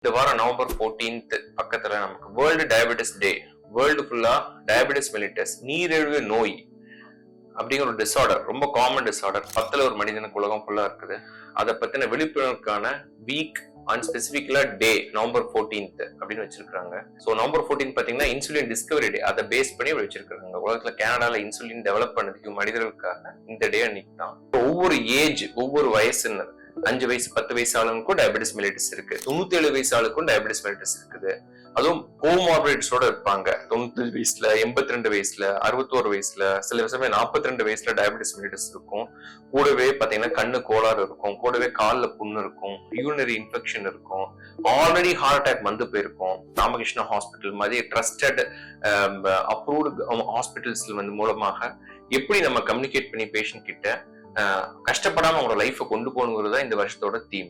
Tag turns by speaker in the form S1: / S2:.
S1: இந்த வாரம் November 14th பக்கத்துல நமக்கு வேர்ல்டு டயபெட்டிஸ் டே. வேர்ல்டு ஃபுல்லா டயபெட்டிஸ் மெலிட்டஸ் நீரிழிவு நோய் அப்படிங்கிற ஒரு டிசார்டர், ரொம்ப காமன் டிசார்டர், 10ல் ஒரு மனிதனுக்கு உலகம் ஃபுல்லா இருக்குது. அதை பத்தின விழிப்புணர்வுக்கான வீக் அண்ட் ஸ்பெசிபிக்கலா டே நவம்பர் 14th அப்படின்னு வச்சிருக்காங்க. ஸோ நவம்பர் 14 பாத்தீங்கன்னா இன்சுலின் டிஸ்கவரி டே, அதை பேஸ் பண்ணி வச்சிருக்காங்க. உலகத்துல கனடால இன்சுலின் டெவலப் பண்ணதுக்கு மனிதர்களுக்காக இந்த டே அன்னைக்கு தான். ஒவ்வொரு ஏஜ், ஒவ்வொரு வயசுன்னு 5 வயசு 10 வயசு ஆளுக்கும் டயபெட்டிஸ் மெலிட்டஸ் இருக்கு, 97 வயசு ஆளுக்கும் டயபெட்டிஸ் மெலிட்டஸ் இருக்குது. அதுவும் கோமார்பிடிஸோட இருப்பாங்க. 90 வயசுல, 82 வயசுல, 61 வயசுல, சில சமயம் 42 வயசுல டயபெட்டிஸ் மெலிட்டஸ் இருக்கும். கூடவே பாத்தீங்கன்னா கண்ணு கோளாறு இருக்கும், கூடவே கால்ல புண்ணு இருக்கும், யூரினரி இன்ஃபெக்ஷன் இருக்கும், ஆல்ரெடி ஹார்ட் அட்டாக் வந்து போயிருக்கும். ராமகிருஷ்ணா ஹாஸ்பிட்டல் மாதிரி ட்ரஸ்டட் அப்ரூவ்டு ஹாஸ்பிட்டல்ஸ் வந்து மூலமாக எப்படி நம்ம கம்யூனிகேட் பண்ணி பேஷண்ட் கிட்ட கஷ்டப்படாம அவங்களோட லைஃபை கொண்டு போகணுங்கிறது தான் இந்த வருஷத்தோட தீம்.